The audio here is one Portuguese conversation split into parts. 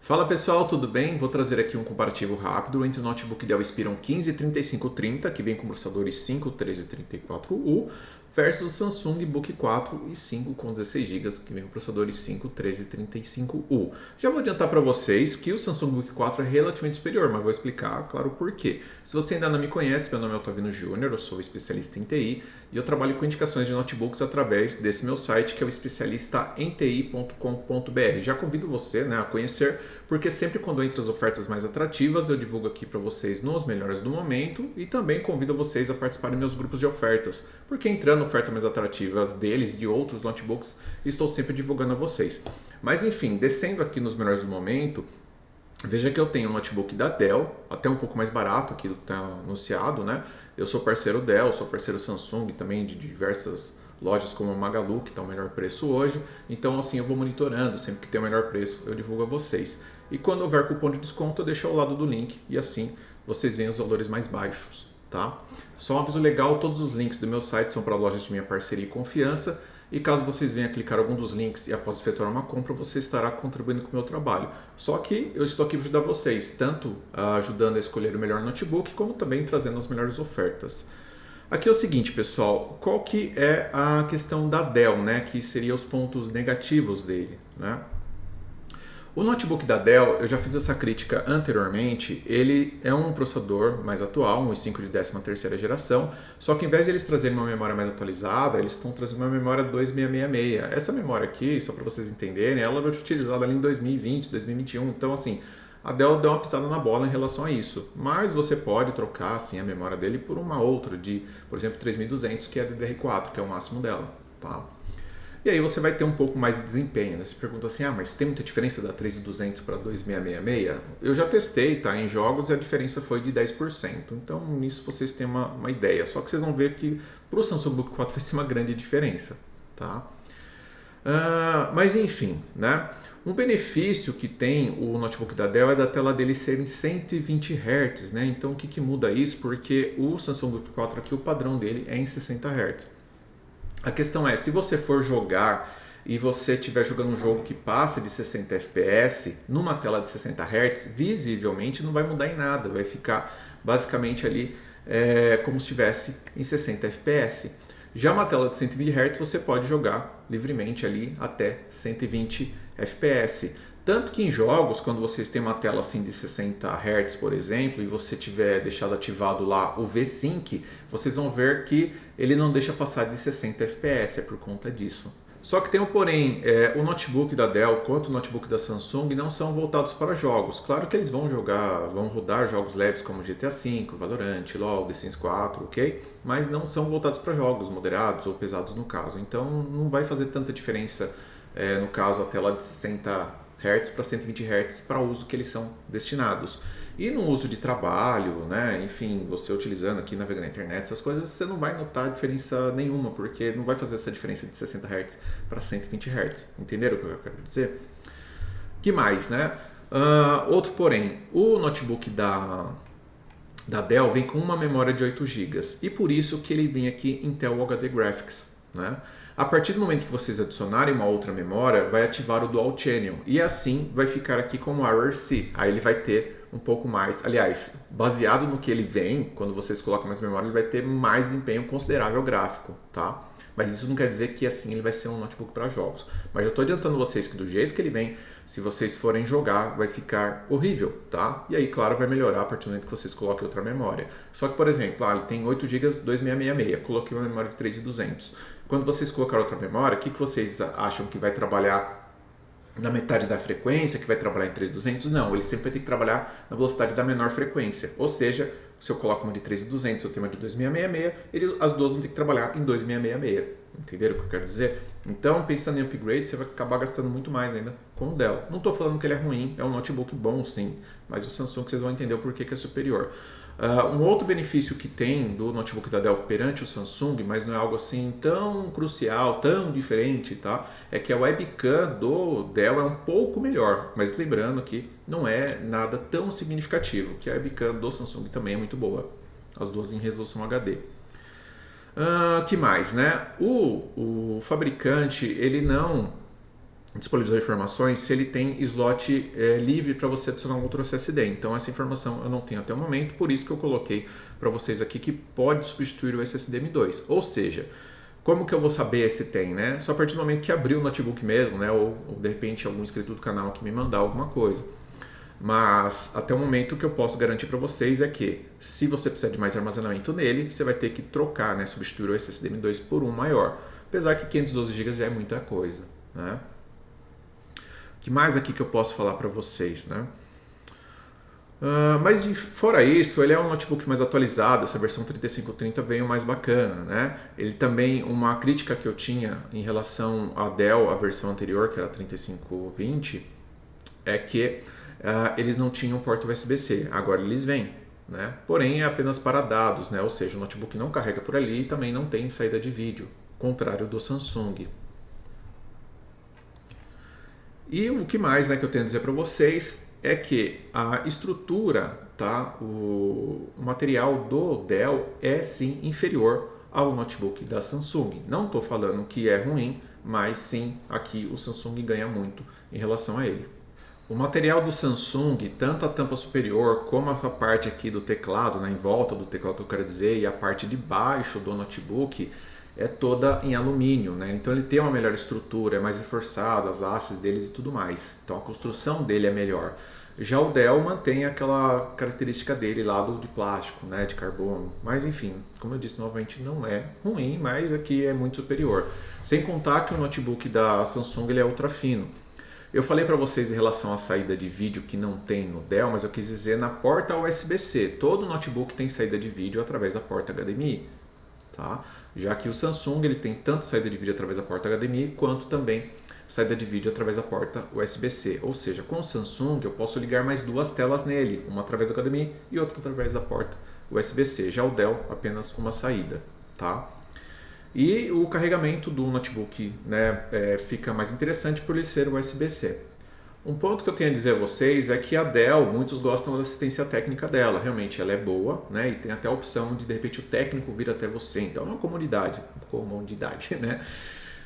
Fala pessoal, tudo bem? Vou trazer aqui um comparativo rápido entre o notebook Dell Inspiron 153530, que vem com processadores 5, 13 e 34U, versus o Samsung Book 4 e 5 com 16 GB, que vem com processadores 5, 13 e 35U. Já vou adiantar para vocês que o Samsung Book 4 é relativamente superior, mas vou explicar, claro, por quê. Se você ainda não me conhece, meu nome é Otávio Júnior, eu sou especialista em TI e eu trabalho com indicações de notebooks através desse meu site, que é o especialistaemti.com.br. Já convido você, a conhecer, porque sempre quando entram as ofertas mais atrativas, eu divulgo aqui para vocês nos melhores do momento e também convido vocês a participarem dos meus grupos de ofertas, porque entrando ofertas mais atrativas deles e de outros notebooks, estou sempre divulgando a vocês. Mas enfim, descendo aqui nos melhores do momento, veja que eu tenho um notebook da Dell, até um pouco mais barato, aqui está anunciado, né? Eu sou parceiro Dell, sou parceiro Samsung também de diversas lojas como a Magalu, que está o melhor preço hoje. Então assim eu vou monitorando, sempre que tem o melhor preço eu divulgo a vocês. E quando houver cupom de desconto eu deixo ao lado do link e assim vocês veem os valores mais baixos, tá? Só um aviso legal, todos os links do meu site são para lojas de minha parceria e confiança. E caso vocês venham clicar algum dos links e após efetuar uma compra, você estará contribuindo com o meu trabalho. Só que eu estou aqui para ajudar vocês, tanto ajudando a escolher o melhor notebook, como também trazendo as melhores ofertas. Aqui é o seguinte, pessoal, qual que é a questão da Dell, né? Que seria os pontos negativos dele, né? O notebook da Dell, eu já fiz essa crítica anteriormente, ele é um processador mais atual, um i5 de 13ª geração, só que ao invés de eles trazerem uma memória mais atualizada, eles estão trazendo uma memória 2666. Essa memória aqui, só para vocês entenderem, ela foi utilizada ali em 2020, 2021, então assim, a Dell deu uma pisada na bola em relação a isso, mas você pode trocar assim, a memória dele por uma outra, de, por exemplo, 3200, que é a DDR4, que é o máximo dela, tá? E aí você vai ter um pouco mais de desempenho, né? Você pergunta assim, mas tem muita diferença da 3200 para 2666? Eu já testei, tá? Em jogos e a diferença foi de 10%. Então nisso vocês têm uma ideia. Só que vocês vão ver que para o Samsung Book 4 vai ser uma grande diferença, tá? Mas enfim, né? Um benefício que tem o notebook da Dell é da tela dele ser em 120 Hz, né? Então o que muda isso? Porque o Samsung Book 4 aqui, o padrão dele é em 60 Hz. A questão é, se você for jogar e você estiver jogando um jogo que passa de 60 FPS numa tela de 60 Hz, visivelmente não vai mudar em nada, vai ficar basicamente ali como se estivesse em 60 FPS. Já uma tela de 120 Hz você pode jogar livremente ali até 120 FPS. Tanto que em jogos, quando vocês têm uma tela assim de 60 Hz, por exemplo, e você tiver deixado ativado lá o V-Sync, vocês vão ver que ele não deixa passar de 60 FPS, é por conta disso. Só que tem um porém, o notebook da Dell quanto o notebook da Samsung não são voltados para jogos. Claro que eles vão rodar jogos leves como GTA V, Valorant, LoL, The Sims 4, ok? Mas não são voltados para jogos moderados ou pesados no caso. Então não vai fazer tanta diferença, no caso, a tela de 60 Hz para 120 Hz para o uso que eles são destinados. E no uso de trabalho, né, enfim, você utilizando aqui, navegando na internet, essas coisas, você não vai notar diferença nenhuma, porque não vai fazer essa diferença de 60 Hz para 120 Hz. Entenderam o que eu quero dizer? Que mais, né? Outro porém, o notebook da Dell vem com uma memória de 8 GB e por isso que ele vem aqui Intel HD Graphics, né? A partir do momento que vocês adicionarem uma outra memória, vai ativar o Dual Channel e assim vai ficar aqui como RRC. Aí ele vai ter um pouco mais, aliás, baseado no que ele vem, quando vocês colocam mais memória, ele vai ter mais desempenho considerável gráfico, tá? Mas isso não quer dizer que assim ele vai ser um notebook para jogos. Mas já estou adiantando vocês que do jeito que ele vem, se vocês forem jogar, vai ficar horrível, tá? E aí, claro, vai melhorar a partir do momento que vocês coloquem outra memória. Só que, por exemplo, ele tem 8 GB 2666, coloquei uma memória de 3200. Quando vocês colocar outra memória, o que vocês acham que vai trabalhar na metade da frequência, que vai trabalhar em 3200? Não, ele sempre vai ter que trabalhar na velocidade da menor frequência. Ou seja, se eu coloco uma de 3200 e eu tenho uma de 2666, as duas vão ter que trabalhar em 2666. Entenderam o que eu quero dizer? Então, pensando em upgrade, você vai acabar gastando muito mais ainda com o Dell. Não estou falando que ele é ruim, é um notebook bom sim, mas o Samsung vocês vão entender o porquê que é superior. Um outro benefício que tem do notebook da Dell perante o Samsung, mas não é algo assim tão crucial, tão diferente, tá? É que a webcam do Dell é um pouco melhor, mas lembrando que não é nada tão significativo, que a webcam do Samsung também é muito boa, as duas em resolução HD. Que mais, né? O fabricante, ele não disponibilizou informações se ele tem slot livre para você adicionar um outro SSD. Então essa informação eu não tenho até o momento, por isso que eu coloquei para vocês aqui que pode substituir o SSD M2. Ou seja, como que eu vou saber se tem, né? Só a partir do momento que abrir o notebook mesmo, né? Ou de repente algum inscrito do canal que me mandar alguma coisa. Mas até o momento o que eu posso garantir para vocês é que se você precisar de mais armazenamento nele, você vai ter que trocar, né? Substituir o SSD M2 por um maior. Apesar que 512 GB já é muita coisa, né? O que mais aqui que eu posso falar para vocês, né? Mas fora isso, ele é um notebook mais atualizado, essa versão 3530 veio mais bacana, né? Ele também, uma crítica que eu tinha em relação à Dell, a versão anterior, que era a 3520, é que eles não tinham porta USB-C, agora eles vêm, né? Porém é apenas para dados, né? Ou seja, o notebook não carrega por ali e também não tem saída de vídeo, contrário do Samsung. E o que mais, né, que eu tenho a dizer para vocês é que a estrutura, tá, o material do Dell é sim inferior ao notebook da Samsung. Não estou falando que é ruim, mas sim aqui o Samsung ganha muito em relação a ele. O material do Samsung, tanto a tampa superior como a parte aqui do teclado, né, em volta do teclado que eu quero dizer, e a parte de baixo do notebook, é toda em alumínio, né? Então ele tem uma melhor estrutura, é mais reforçado, as hastes deles e tudo mais. Então a construção dele é melhor. Já o Dell mantém aquela característica dele lá de plástico, né, de carbono. Mas enfim, como eu disse novamente, não é ruim, mas aqui é muito superior. Sem contar que o notebook da Samsung ele é ultra fino. Eu falei para vocês em relação à saída de vídeo que não tem no Dell, mas eu quis dizer na porta USB-C. Todo notebook tem saída de vídeo através da porta HDMI. Tá? Já que o Samsung ele tem tanto saída de vídeo através da porta HDMI quanto também saída de vídeo através da porta USB-C. Ou seja, com o Samsung eu posso ligar mais duas telas nele, uma através do HDMI e outra através da porta USB-C. Já o Dell apenas uma saída, tá? E o carregamento do notebook, né, fica mais interessante por ele ser USB-C. Um ponto que eu tenho a dizer a vocês é que a Dell, muitos gostam da assistência técnica dela. Realmente ela é boa, né? E tem até a opção de repente o técnico vir até você. Então é uma comodidade, né?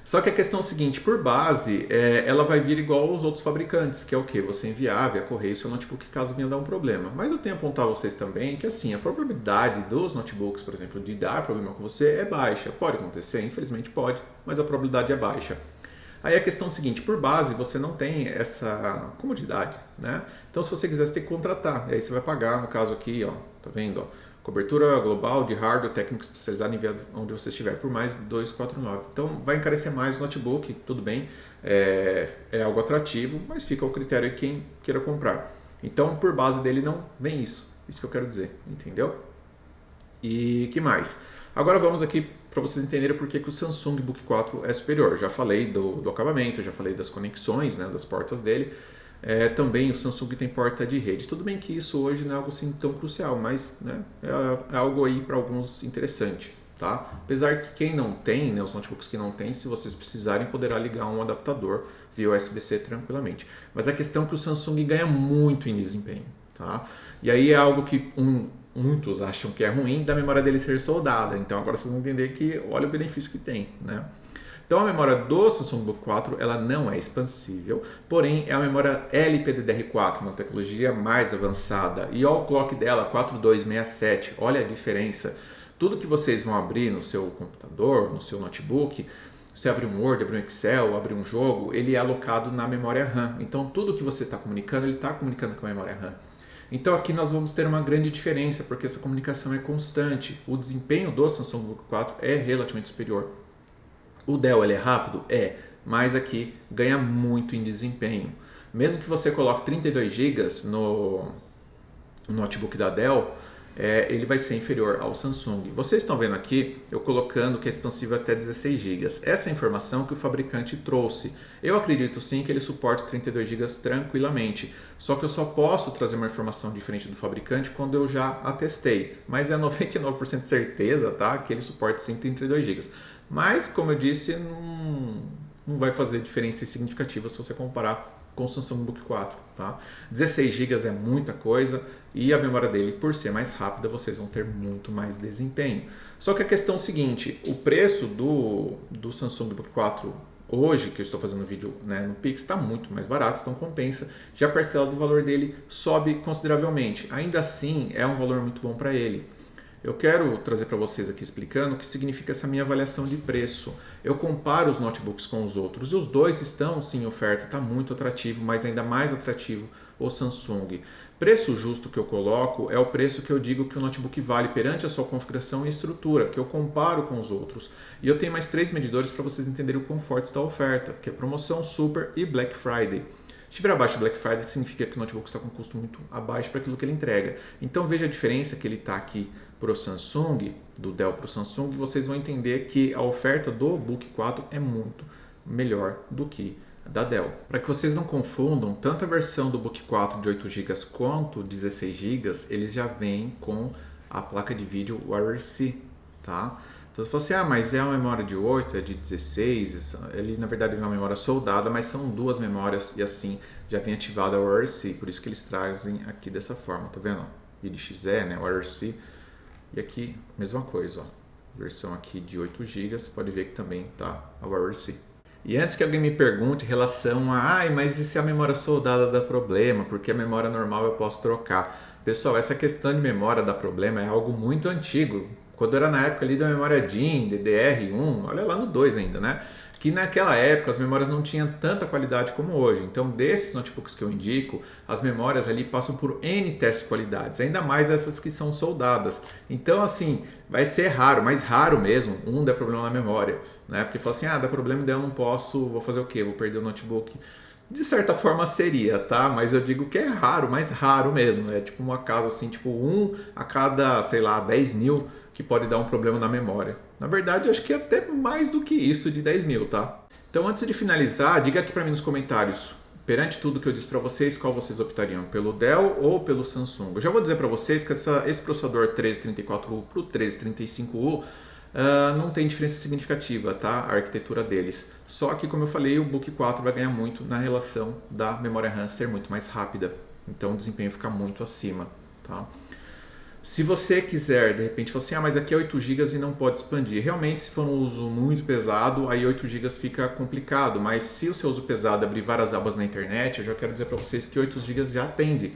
Só que a questão é a seguinte, por base, ela vai vir igual aos outros fabricantes, que é o que? Você enviar via correio seu notebook caso venha dar um problema. Mas eu tenho a apontar a vocês também que assim, a probabilidade dos notebooks, por exemplo, de dar problema com você é baixa. Pode acontecer, infelizmente pode, mas a probabilidade é baixa. Aí a questão é a seguinte, por base você não tem essa comodidade, né? Então se você quiser, você tem que contratar. E aí você vai pagar, no caso aqui, ó, tá vendo? Ó, cobertura global de hardware técnico especializado enviado onde você estiver por mais 249. Então vai encarecer mais o notebook, tudo bem, é algo atrativo, mas fica ao critério de quem queira comprar. Então por base dele não vem isso que eu quero dizer, entendeu? E que mais? Agora vamos aqui para vocês entenderem por que o Samsung Book 4 é superior. Já falei do acabamento, já falei das conexões, né, das portas dele. Também o Samsung tem porta de rede. Tudo bem que isso hoje não é algo assim tão crucial, mas né, é algo aí para alguns interessante. Tá? Apesar que quem não tem, né, os notebooks que não tem, se vocês precisarem, poderá ligar um adaptador via USB-C tranquilamente. Mas a questão é que o Samsung ganha muito em desempenho. Tá? E aí é algo que muitos acham que é ruim da memória dele ser soldada. Então agora vocês vão entender que olha o benefício que tem, né? Então a memória do Samsung Book 4 ela não é expansível, porém é a memória LPDDR4, uma tecnologia mais avançada. E olha o clock dela, 4267, olha a diferença. Tudo que vocês vão abrir no seu computador, no seu notebook, você abrir um Word, abrir um Excel, abrir um jogo, ele é alocado na memória RAM. Então tudo que você está comunicando, ele está comunicando com a memória RAM. Então aqui nós vamos ter uma grande diferença, porque essa comunicação é constante. O desempenho do Samsung Book 4 é relativamente superior. O Dell ele é rápido? Mas aqui ganha muito em desempenho. Mesmo que você coloque 32 GB no notebook da Dell, ele vai ser inferior ao Samsung. Vocês estão vendo aqui eu colocando que é expansível até 16 GB. Essa é a informação que o fabricante trouxe. Eu acredito sim que ele suporta 32 GB tranquilamente. Só que eu só posso trazer uma informação diferente do fabricante quando eu já a testei. Mas é 99% de certeza, tá, que ele suporta sim 32 GB. Mas, como eu disse, não vai fazer diferença significativa se você comparar com o Samsung Book 4, tá? 16 GB é muita coisa e a memória dele, por ser mais rápida, vocês vão ter muito mais desempenho. Só que a questão é o seguinte, o preço do Samsung Book 4 Hoje, que eu estou fazendo vídeo, né, no Pix, está muito mais barato, então compensa. Já a parcela do valor dele sobe consideravelmente. Ainda assim, é um valor muito bom para ele. Eu quero trazer para vocês aqui explicando o que significa essa minha avaliação de preço. Eu comparo os notebooks com os outros e os dois estão sim em oferta, está muito atrativo, mas ainda mais atrativo o Samsung. Preço justo que eu coloco é o preço que eu digo que o notebook vale perante a sua configuração e estrutura, que eu comparo com os outros. E eu tenho mais 3 medidores para vocês entenderem o conforto da oferta, que é promoção, Super e Black Friday. Se estiver abaixo do Black Friday, significa que o notebook está com um custo muito abaixo para aquilo que ele entrega. Então veja a diferença que ele está aqui para o Samsung, do Dell para o Samsung, e vocês vão entender que a oferta do Book 4 é muito melhor do que a da Dell. Para que vocês não confundam, tanto a versão do Book 4 de 8 GB quanto 16 GB, eles já vêm com a placa de vídeo WireC, tá? Então você fala assim, mas é uma memória de 8, é de 16, ele na verdade é uma memória soldada, mas são duas memórias e assim já vem ativada a WireC, por isso que eles trazem aqui dessa forma, tá vendo? IDXE, né, WireC, e aqui mesma coisa, ó, versão aqui de 8 GB, você pode ver que também tá a WireC. E antes que alguém me pergunte em relação a, mas e se a memória soldada dá problema, porque a memória normal eu posso trocar? Pessoal, essa questão de memória dá problema é algo muito antigo. Quando era na época ali da memória DIMM, DDR1, olha lá no 2 ainda, né? Que naquela época as memórias não tinham tanta qualidade como hoje. Então, desses notebooks que eu indico, as memórias ali passam por N testes de qualidades, ainda mais essas que são soldadas. Então, assim, vai ser raro, mais raro mesmo, der problema na memória, né? Porque fala assim, dá problema, daí eu não posso, vou fazer o quê? Vou perder o notebook. De certa forma seria, tá? Mas eu digo que é raro, mais raro mesmo. É tipo uma casa assim, tipo 1 a cada, sei lá, 10 mil que pode dar um problema na memória. Na verdade, acho que é até mais do que isso de 10 mil, tá? Então, antes de finalizar, diga aqui para mim nos comentários, perante tudo que eu disse para vocês, qual vocês optariam, pelo Dell ou pelo Samsung? Eu já vou dizer para vocês que esse processador 1334U para o 1335U não tem diferença significativa, tá? A arquitetura deles. Só que, como eu falei, o Book 4 vai ganhar muito na relação da memória RAM ser muito mais rápida. Então, o desempenho fica muito acima, tá? Se você quiser, de repente, falar assim, mas aqui é 8 GB e não pode expandir. Realmente, se for um uso muito pesado, aí 8 GB fica complicado. Mas se o seu uso pesado abrir várias abas na internet, eu já quero dizer para vocês que 8 GB já atende.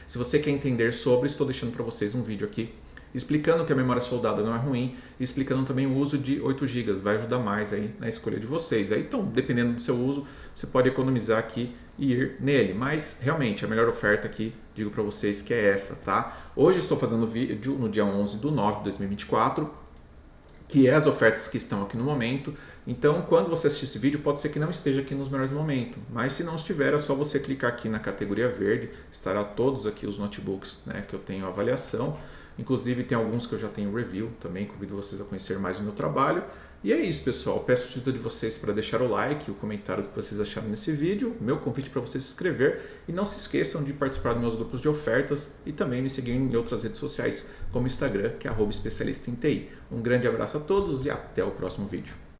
Se você quer entender sobre, estou deixando para vocês um vídeo aqui explicando que a memória soldada não é ruim e explicando também o uso de 8 GB. Vai ajudar mais aí na escolha de vocês. Aí, então, dependendo do seu uso, você pode economizar aqui e ir nele. Mas, realmente, a melhor oferta aqui, digo para vocês que é essa, tá? Hoje estou fazendo vídeo no dia 11/9 de 2024, que é as ofertas que estão aqui no momento. Então, quando você assistir esse vídeo, pode ser que não esteja aqui nos melhores momentos. Mas se não estiver, é só você clicar aqui na categoria verde. Estará todos aqui os notebooks, né, que eu tenho avaliação. Inclusive tem alguns que eu já tenho review também, convido vocês a conhecer mais o meu trabalho. E é isso, pessoal. Peço ajuda de vocês para deixar o like, o comentário do que vocês acharam nesse vídeo, meu convite para você se inscrever e não se esqueçam de participar dos meus grupos de ofertas e também me seguir em outras redes sociais, como o Instagram, que é @especialista em TI. Um grande abraço a todos e até o próximo vídeo.